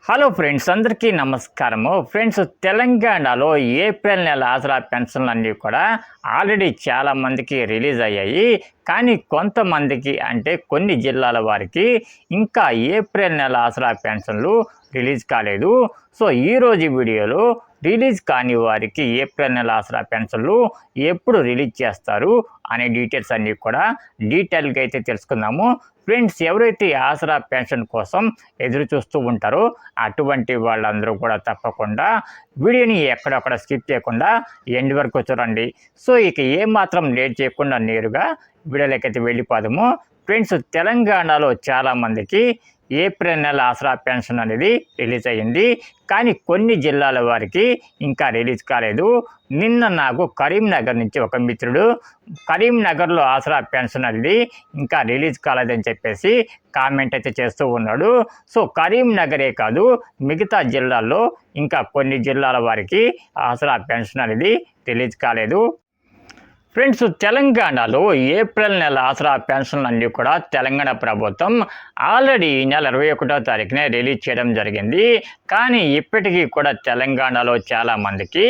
Hello friends, అందరికీ నమస్కారము. Friends, తెలంగాణలో ఏప్రిల్ నెల ఆసరా పెన్షన్లు అన్నీ కూడా ఆల్రెడీ చాలామందికి రిలీజ్ అయ్యాయి. కానీ కొంతమందికి అంటే కొన్ని జిల్లాల వారికి ఇంకా ఏప్రిల్ నెల ఆసరా పెన్షన్లు రిలీజ్ కాలేదు. సో ఈరోజు వీడియోలో రిలీజ్ కాని వారికి ఏప్రిల్ నెల ఆసరా పెన్షన్లు ఎప్పుడు రిలీజ్ చేస్తారు అనే డీటెయిల్స్ అన్నీ కూడా డీటెయిల్గా అయితే తెలుసుకుందాము. ఫ్రెండ్స్, ఎవరైతే ఆసరా పెన్షన్ కోసం ఎదురు చూస్తూ ఉంటారో అటువంటి వాళ్ళందరూ కూడా తప్పకుండా వీడియోని ఎక్కడొక్కడ స్కిప్ చేయకుండా ఎండ్ వరకు చూడండి. సో ఇక ఏమాత్రం లేట్ చేయకుండా నేరుగా వీడియోలోకైతే వెళ్ళిపోదాము. ఫ్రెండ్స్, తెలంగాణలో చాలామందికి ఏప్రిల్ నెల ఆసరా పెన్షన్ అనేది రిలీజ్ అయ్యింది. కానీ కొన్ని జిల్లాల వారికి ఇంకా రిలీజ్ కాలేదు. నిన్న నాకు కరీంనగర్ నుంచి ఒక మిత్రుడు కరీంనగర్లో ఆసరా పెన్షన్ అనేది ఇంకా రిలీజ్ కాలేదని చెప్పేసి కామెంట్ అయితే చేస్తూ ఉన్నాడు. సో కరీంనగరే కాదు, మిగతా జిల్లాల్లో ఇంకా కొన్ని జిల్లాల వారికి ఆసరా పెన్షన్ అనేది రిలీజ్ కాలేదు. ఫ్రెండ్స్, తెలంగాణలో ఏప్రిల్ నెల ఆసరా పెన్షన్లు అన్నీ కూడా తెలంగాణ ప్రభుత్వం ఆల్రెడీ ఈ నెల 21వ తారీఖునే రిలీజ్ చేయడం జరిగింది. కానీ ఇప్పటికీ కూడా తెలంగాణలో చాలామందికి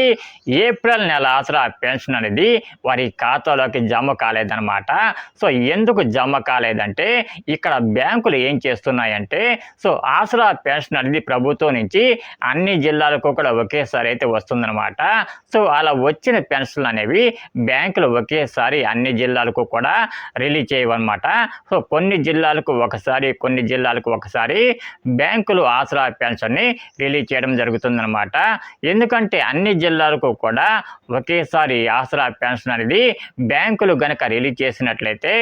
ఏప్రిల్ నెల ఆసరా పెన్షన్ అనేది వారి ఖాతాలోకి జమ కాలేదన్నమాట. సో ఎందుకు జమ కాలేదంటే ఇక్కడ బ్యాంకులు ఏం చేస్తున్నాయంటే, సో ఆసరా పెన్షన్ అనేది ప్రభుత్వం నుంచి అన్ని జిల్లాలకు కూడా ఒకేసారి అయితే వస్తుందన్నమాట. సో అలా వచ్చిన పెన్షన్లు అనేవి బ్యాంకులు ఒకేసారి అన్ని జిల్లాలకు కూడా రిలీజ్ చేయవన్నమాట. సో కొన్ని జిల్లాలకు ఒకసారి, కొన్ని జిల్లాలకు ఒకసారి బ్యాంకులు ఆసరా పెన్షన్ని రిలీజ్ చేయడం జరుగుతుందన్నమాట. ఎందుకంటే అన్ని జిల్లాలకు కూడా ఒకేసారి ఆసరా పెన్షన్ అనేది బ్యాంకులు గనక రిలీజ్ చేసినట్లయితే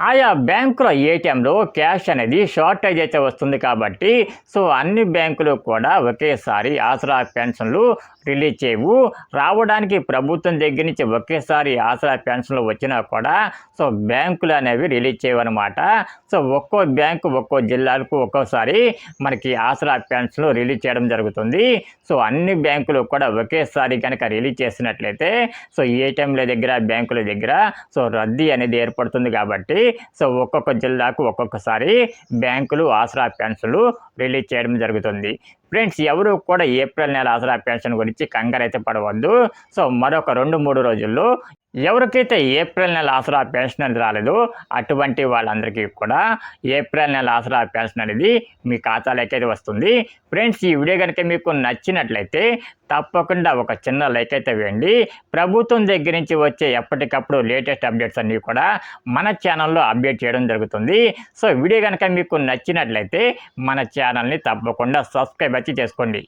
ఆయా బ్యాంకుల ఏటీఎంలో క్యాష్ అనేది షార్టేజ్ అయితే వస్తుంది. కాబట్టి సో అన్ని బ్యాంకులు కూడా ఒకేసారి ఆసరా పెన్షన్లు రిలీజ్ చేయవు. రావడానికి ప్రభుత్వం దగ్గర నుంచి ఒకేసారి ఆసరా పెన్షన్లు వచ్చినా కూడా సో బ్యాంకులు అనేవి రిలీజ్ చేయవన్నమాట. సో ఒక్కో బ్యాంకు ఒక్కో జిల్లాలకు ఒక్కోసారి మనకి ఆసరా పెన్షన్లు రిలీజ్ చేయడం జరుగుతుంది. సో అన్ని బ్యాంకులు కూడా ఒకేసారి కనుక రిలీజ్ చేసినట్లయితే సో ఏటీఎంల దగ్గర, బ్యాంకుల దగ్గర సో రద్దీ అనేది ఏర్పడుతుంది. కాబట్టి సో ఒక్కొక్క జిల్లాకు ఒక్కొక్కసారి బ్యాంకులు ఆసరా పెన్షన్లు రిలీజ్ చేయడం జరుగుతుంది. ఫ్రెండ్స్, ఎవరు కూడా ఏప్రిల్ నెల ఆసరా పెన్షన్ గురించి కంగారు అయితే పడవద్దు. సో మరొక 2-3 రోజుల్లో ఎవరికైతే ఏప్రిల్ నెల ఆసరా పెన్షన్ అనేది రాలేదో అటువంటి వాళ్ళందరికీ కూడా ఏప్రిల్ నెల ఆసరా పెన్షన్ అనేది మీ ఖాతాలోకి అయితే వస్తుంది. ఫ్రెండ్స్, ఈ వీడియో కనుక మీకు నచ్చినట్లయితే తప్పకుండా ఒక చిన్న లైక్ అయితే వేయండి. ప్రభుత్వం దగ్గర నుంచి వచ్చే ఎప్పటికప్పుడు లేటెస్ట్ అప్డేట్స్ అన్నీ కూడా మన ఛానల్లో అప్డేట్ చేయడం జరుగుతుంది. సో వీడియో కనుక మీకు నచ్చినట్లయితే మన ఛానల్ని తప్పకుండా సబ్స్క్రైబ్ అయితే చేసుకోండి.